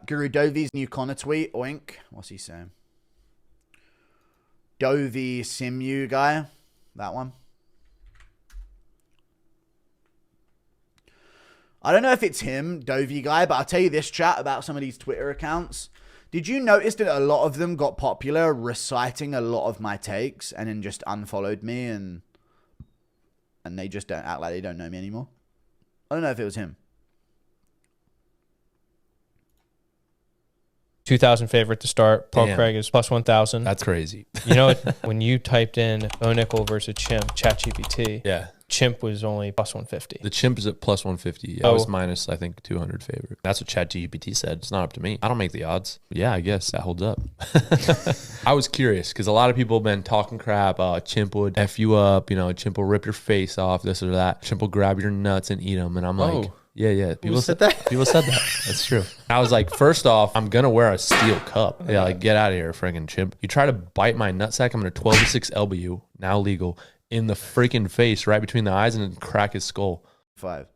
Guru Dovi's new Connor tweet. Oink. What's he saying? Dovi Simu guy. That one. I don't know if it's him, Dovi guy, but I'll tell you this, chat, about some of these Twitter accounts. Did you notice that a lot of them got popular reciting a lot of my takes and then just unfollowed me and they just don't act like they don't know me anymore? I don't know if it was him. 2,000 favorite to start. Paul Craig is plus 1,000. That's crazy. You know, when you typed in Bo Nickel versus Chimp, ChatGPT, yeah, Chimp was only plus 150. The Chimp is at plus 150. I was minus, I think, 200 favorite. That's what ChatGPT said. It's not up to me. I don't make the odds. Yeah, I guess that holds up. I was curious because a lot of people have been talking crap. Chimp would F you up. You know, Chimp will rip your face off, this or that. Chimp will grab your nuts and eat them. And I'm like... Yeah. People said that. People said that. That's true. I was like, first off, I'm going to wear a steel cup. Yeah, like, get out of here, friggin' Chimp. You try to bite my nutsack, I'm going to 12-6 elbow you, now legal, in the freaking face, right between the eyes, and then crack his skull. 5.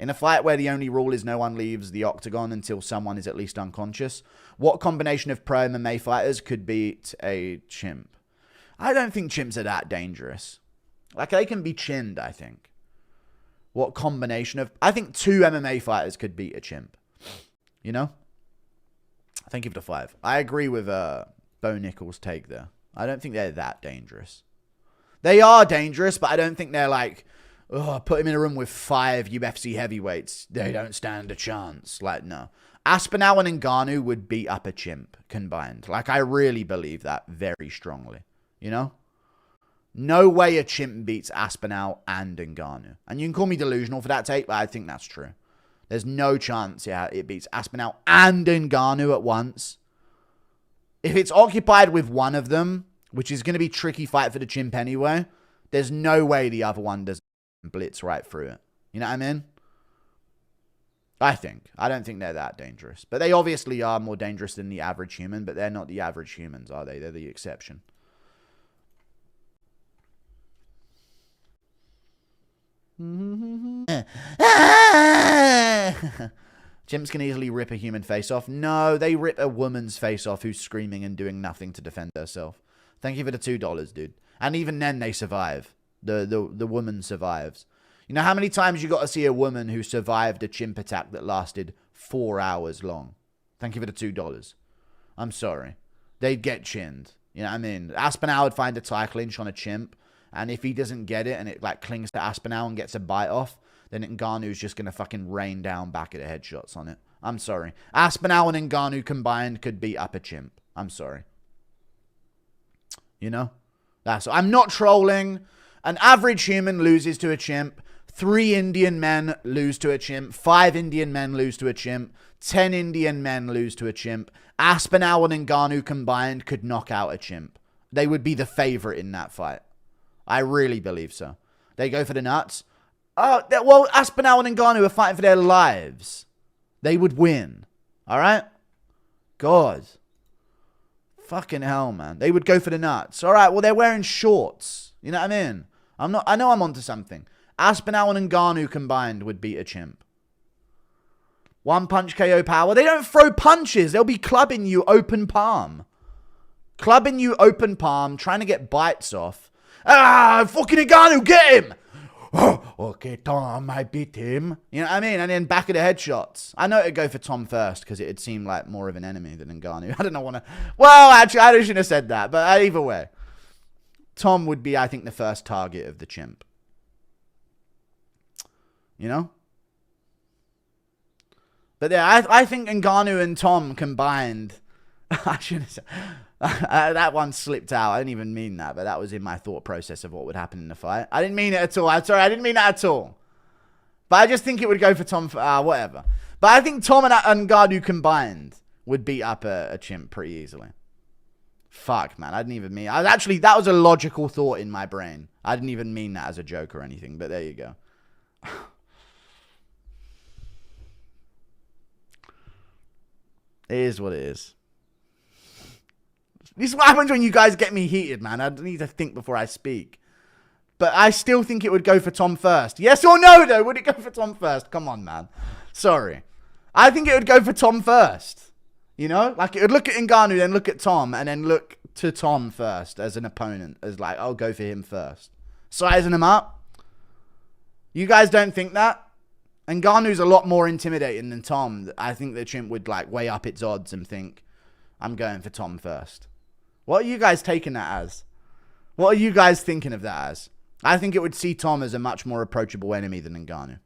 In a fight where the only rule is no one leaves the octagon until someone is at least unconscious, what combination of pro MMA fighters could beat a Chimp? I don't think Chimps are that dangerous. Like, they can be chinned, I think. What combination of... I think 2 MMA fighters could beat a Chimp. You know? I think give it a 5. I agree with Bo Nickel's take there. I don't think they're that dangerous. They are dangerous, but I don't think they're like... Oh, put him in a room with 5 UFC heavyweights. They don't stand a chance. Like, no. Aspinall and Ngannou would beat up a Chimp combined. Like, I really believe that very strongly. You know? No way a Chimp beats Aspinall and Ngannou. And you can call me delusional for that take, but I think that's true. There's no chance, it beats Aspinall and Ngannou at once. If it's occupied with one of them, which is going to be a tricky fight for the Chimp anyway, there's no way the other one doesn't blitz right through it. You know what I mean? I think. I don't think they're that dangerous. But they obviously are more dangerous than the average human, but they're not the average humans, are they? They're the exception. Chimps can easily rip a human face off. No, they rip a woman's face off who's screaming and doing nothing to defend herself. Thank you for the $2, dude. And even then, they survive. The woman survives. You know how many times you got to see a woman who survived a Chimp attack that lasted 4 hours long? Thank you for the $2. I'm sorry. They'd get chinned. You know what I mean? Aspinall would find a tie clinch on a Chimp. And if he doesn't get it and it like clings to Aspinall and gets a bite off, then Ngannou's just going to fucking rain down back at the headshots on it. I'm sorry. Aspinall and Ngannou combined could beat up a Chimp. I'm sorry. You know? I'm not trolling. An average human loses to a Chimp. 3 Indian men lose to a Chimp. 5 Indian men lose to a Chimp. 10 Indian men lose to a Chimp. Aspinall and Ngannou combined could knock out a Chimp. They would be the favorite in that fight. I really believe so. They go for the nuts. Oh, well, Aspinall and Ngannou are fighting for their lives. They would win. All right? God. Fucking hell, man. They would go for the nuts. All right, well, they're wearing shorts. You know what I mean? I know I'm onto something. Aspinall and Ngannou combined would beat a Chimp. 1 punch KO power. They don't throw punches. They'll be clubbing you open palm. Clubbing you open palm, trying to get bites off. Ah, fucking Ngannou, get him! Oh, okay, Tom, I beat him. You know what I mean? And then back of the headshots. I know it'd go for Tom first because it'd seem like more of an enemy than Ngannou. I don't know. Well, actually, I shouldn't have said that. But either way, Tom would be, I think, the first target of the Chimp. You know? But yeah, I think Ngannou and Tom combined. I shouldn't have said. That one slipped out. I didn't even mean that, but that was in my thought process of what would happen in the fight. I didn't mean it at all. I'm sorry, I didn't mean that at all. But I just think it would go for Tom, whatever. But I think Tom and Ngannou combined would beat up a Chimp pretty easily. Fuck, man. I didn't even mean... that was a logical thought in my brain. I didn't even mean that as a joke or anything, but there you go. It is what it is. This is what happens when you guys get me heated, man. I need to think before I speak. But I still think it would go for Tom first. Yes or no, though? Would it go for Tom first? Come on, man. Sorry. I think it would go for Tom first. You know? Like, it would look at Ngannou, then look at Tom, and then look to Tom first as an opponent. As like, I'll go for him first. Sizing him up. You guys don't think that? Ngannou's a lot more intimidating than Tom. I think the Chimp would, like, weigh up its odds and think, I'm going for Tom first. What are you guys taking that as? What are you guys thinking of that as? I think it would see Tom as a much more approachable enemy than Ngannou.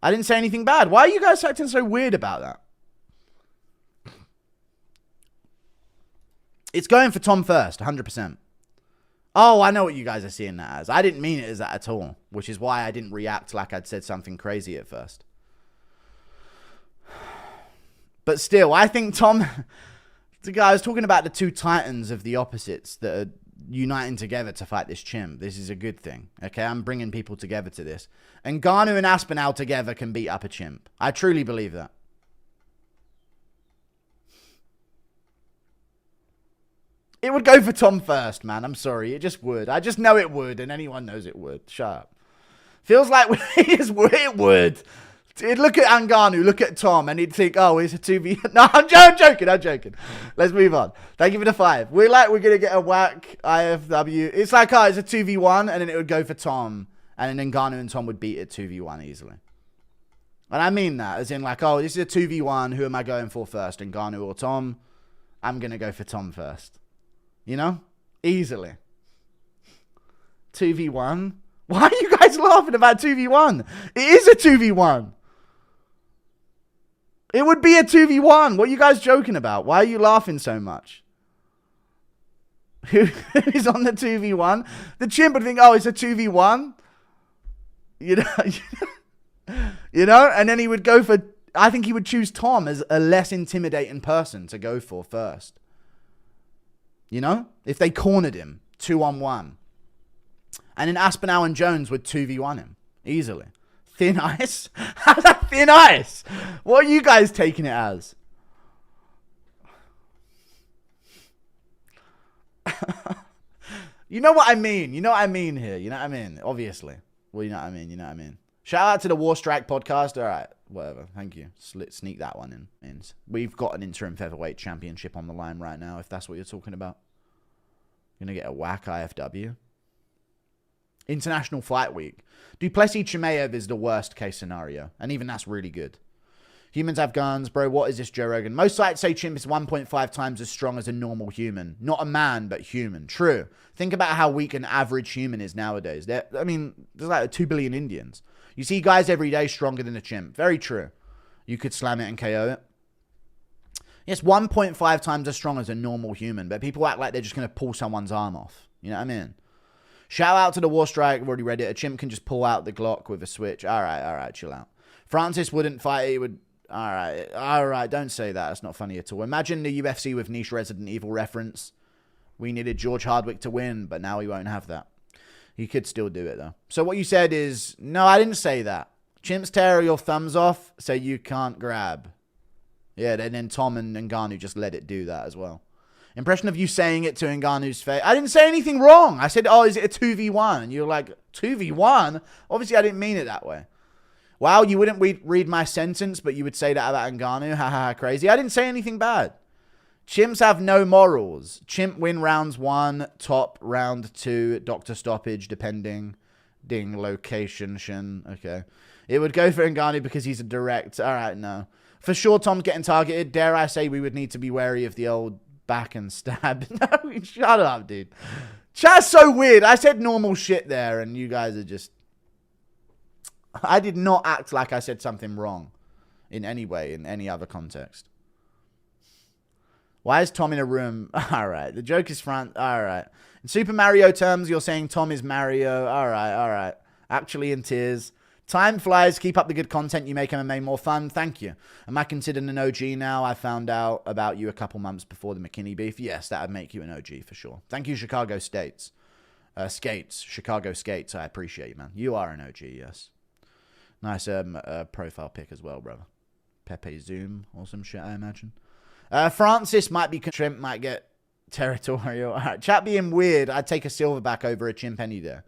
I didn't say anything bad. Why are you guys acting so weird about that? It's going for Tom first, 100%. Oh, I know what you guys are seeing that as. I didn't mean it as that at all, which is why I didn't react like I'd said something crazy at first. But still, I think Tom... The guy was talking about the two titans of the opposites that are uniting together to fight this Chimp. This is a good thing. Okay, I'm bringing people together to this. And Ngannou and Aspinall together can beat up a Chimp. I truly believe that. It would go for Tom first, man. I'm sorry. It just would. I just know it would, and anyone knows it would. Shut up. Feels like it would. He'd look at Ngannou, look at Tom, and he'd think, oh, it's a 2v... No, I'm joking. Let's move on. Thank you for the 5. We're going to get a whack IFW. It's like, oh, it's a 2v1, and then it would go for Tom, and then Ngannou and Tom would beat it 2v1 easily. And I mean that, as in like, oh, this is a 2v1. Who am I going for first, Ngannou or Tom? I'm going to go for Tom first. You know? Easily. 2v1? Why are you guys laughing about 2v1? It is a 2v1. It would be a 2v1. What are you guys joking about? Why are you laughing so much? Who is on the 2v1? The Chimp would think, oh, it's a 2v1. You know? And then he would go for... I think he would choose Tom as a less intimidating person to go for first. You know? If they cornered him 2-on-1. And then Aspinall and Jones would 2v1 him. Easily. Thin ice? How's that thin ice? What are you guys taking it as? You know what I mean. You know what I mean here. You know what I mean? Obviously. Well, you know what I mean. You know what I mean. Shout out to the War Strike podcast. All right. Whatever. Thank you. Sneak that one in. We've got an interim featherweight championship on the line right now, if that's what you're talking about. You're going to get a whack IFW. International Fight Week. Duplessis Chimaev is the worst case scenario. And even that's really good. Humans have guns. Bro, what is this, Joe Rogan? Most sites say Chimp is 1.5 times as strong as a normal human. Not a man, but human. True. Think about how weak an average human is nowadays. There's like 2 billion Indians. You see guys every day stronger than a Chimp. Very true. You could slam it and KO it. Yes, 1.5 times as strong as a normal human. But people act like they're just going to pull someone's arm off. You know what I mean? Shout out to the War Strike. I've already read it. A Chimp can just pull out the Glock with a switch. All right, chill out. Francis wouldn't fight. He would... All right. Don't say that. It's not funny at all. Imagine the UFC with niche Resident Evil reference. We needed George Hardwick to win, but now we won't have that. He could still do it, though. So what you said is... No, I didn't say that. Chimps tear your thumbs off, so you can't grab. Yeah, then Tom and Ngannou just let it do that as well. Impression of you saying it to Ngannou's face. I didn't say anything wrong. I said, oh, is it a 2v1? And you're like, 2v1? Obviously, I didn't mean it that way. Wow, you wouldn't read my sentence, but you would say that about Ngannou. Ha ha ha, crazy. I didn't say anything bad. Chimps have no morals. Chimp win rounds 1, top round 2, doctor stoppage, depending. Ding, location, shin. Okay. It would go for Ngannou because he's a direct. All right, no. For sure, Tom's getting targeted. Dare I say we would need to be wary of the old back and stab. No, shut up, dude. Chat's so weird. I said normal shit there, and you guys are just... I did not act like I said something wrong in any way, in any other context. Why is Tom in a room? All right. The joke is front. All right. In Super Mario terms, you're saying Tom is Mario. All right. Actually in tears. Time flies. Keep up the good content. You make MMA more fun. Thank you. Am I considered an OG now? I found out about you a couple months before the McKinney beef. Yes, that would make you an OG for sure. Thank you, Chicago Skates. Chicago Skates. I appreciate you, man. You are an OG, yes. Nice profile pic as well, brother. Pepe Zoom or some shit, I imagine. Francis might be... Chimp might get territorial. All right. Chat being weird. I'd take a silverback over a Chimp any day.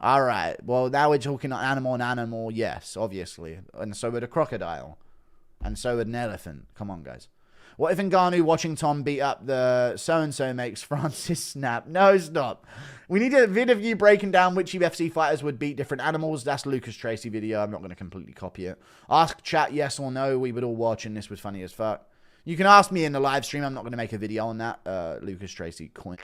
All right. Well, now we're talking animal and animal. Yes, obviously. And so would a crocodile. And so would an elephant. Come on, guys. What if Ngannou watching Tom beat up the so-and-so makes Francis snap? No, stop. We need a vid of you breaking down which UFC fighters would beat different animals. That's Lucas Tracy video. I'm not going to completely copy it. Ask chat yes or no. We would all watch, and this was funny as fuck. You can ask me in the live stream. I'm not going to make a video on that. Lucas Tracy coin.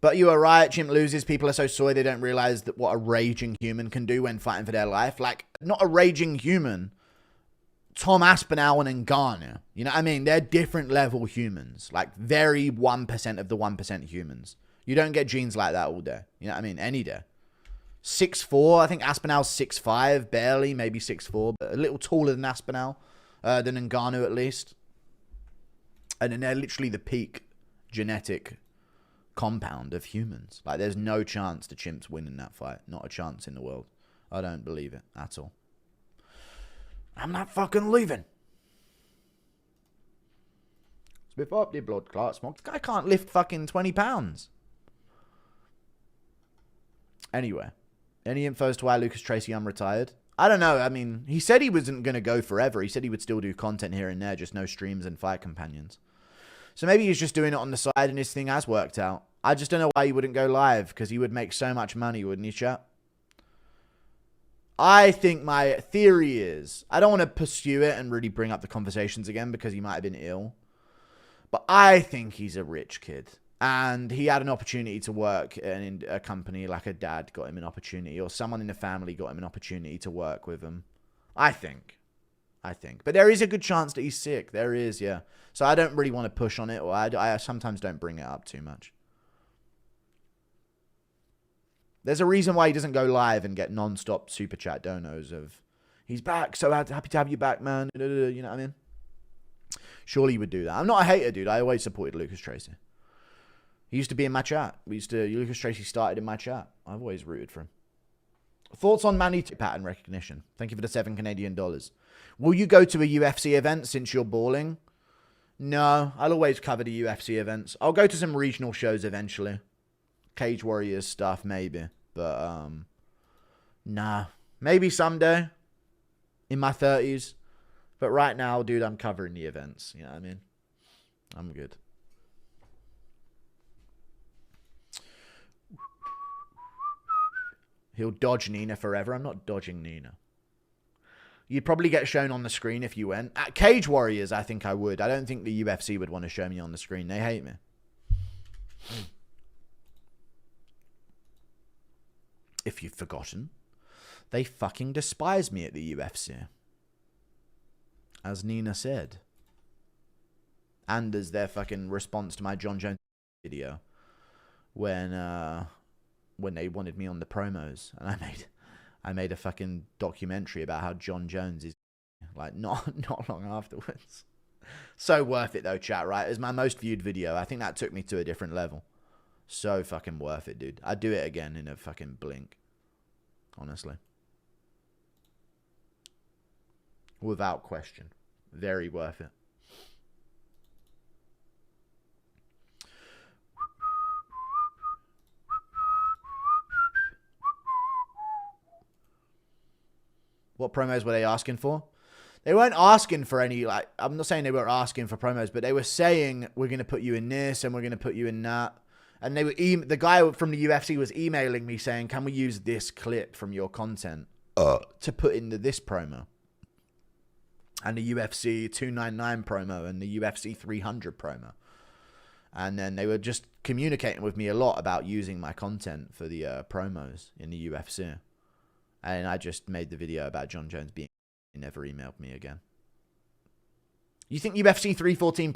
But you are right, Chimp loses. People are so soy they don't realize that what a raging human can do when fighting for their life. Like, not a raging human. Tom Aspinall and Ngannou. You know what I mean? They're different level humans. Like, very 1% of the 1% humans. You don't get genes like that all day. You know what I mean? Any day. 6'4". I think Aspinall's 6'5", barely, maybe 6'4", but a little taller than Aspinall, than Ngannou at least. And then they're literally the peak genetic compound of humans. Like, there's no chance the Chimps win in that fight. Not a chance in the world. I don't believe it at all. I'm not fucking leaving. Spit up the blood clot smoke. This guy can't lift fucking 20 pounds. Anyway, any info as to why Lucas Tracy unretired? I don't know. I mean, he said he wasn't going to go forever. He said he would still do content here and there, just no streams and fight companions. So maybe he's just doing it on the side and his thing has worked out. I just don't know why he wouldn't go live, because he would make so much money, wouldn't he, chat? I think my theory is, I don't want to pursue it and really bring up the conversations again because he might have been ill. But I think he's a rich kid. And he had an opportunity to work in a company, like a dad got him an opportunity, or someone in the family got him an opportunity to work with him. I think. But there is a good chance that he's sick. There is, yeah. So I don't really want to push on it, or I sometimes don't bring it up too much. There's a reason why he doesn't go live and get non-stop super chat donos of, he's back, so happy to have you back, man. You know what I mean? Surely he would do that. I'm not a hater, dude. I always supported Lucas Tracy. He used to be in my chat. Lucas Tracy started in my chat. I've always rooted for him. Thoughts on Manny pattern recognition? Thank you for the $7 Canadian. Will you go to a UFC event since you're balling? No, I'll always cover the UFC events. I'll go to some regional shows eventually. Cage Warriors stuff, maybe. But, nah. Maybe someday. In my 30s. But right now, dude, I'm covering the events. You know what I mean? I'm good. He'll dodge Nina forever. I'm not dodging Nina. You'd probably get shown on the screen if you went. At Cage Warriors, I think I would. I don't think the UFC would want to show me on the screen. They hate me. If you've forgotten, they fucking despise me at the UFC. As Nina said. And as their fucking response to my John Jones video. When they wanted me on the promos, and I made a fucking documentary about how John Jones is, like, not long afterwards. So worth it though, chat, right? It was my most viewed video. I think that took me to a different level. So fucking worth it, dude. I'd do it again in a fucking blink. Honestly. Without question. Very worth it. What promos were they asking for? They weren't asking for any, like, I'm not saying they were asking for promos, but they were saying, we're going to put you in this and we're going to put you in that. And they were the guy from the UFC was emailing me saying, can we use this clip from your content to put into this promo? And the UFC 299 promo and the UFC 300 promo. And then they were just communicating with me a lot about using my content for the promos in the UFC. And I just made the video about John Jones being... He never emailed me again. You think UFC 314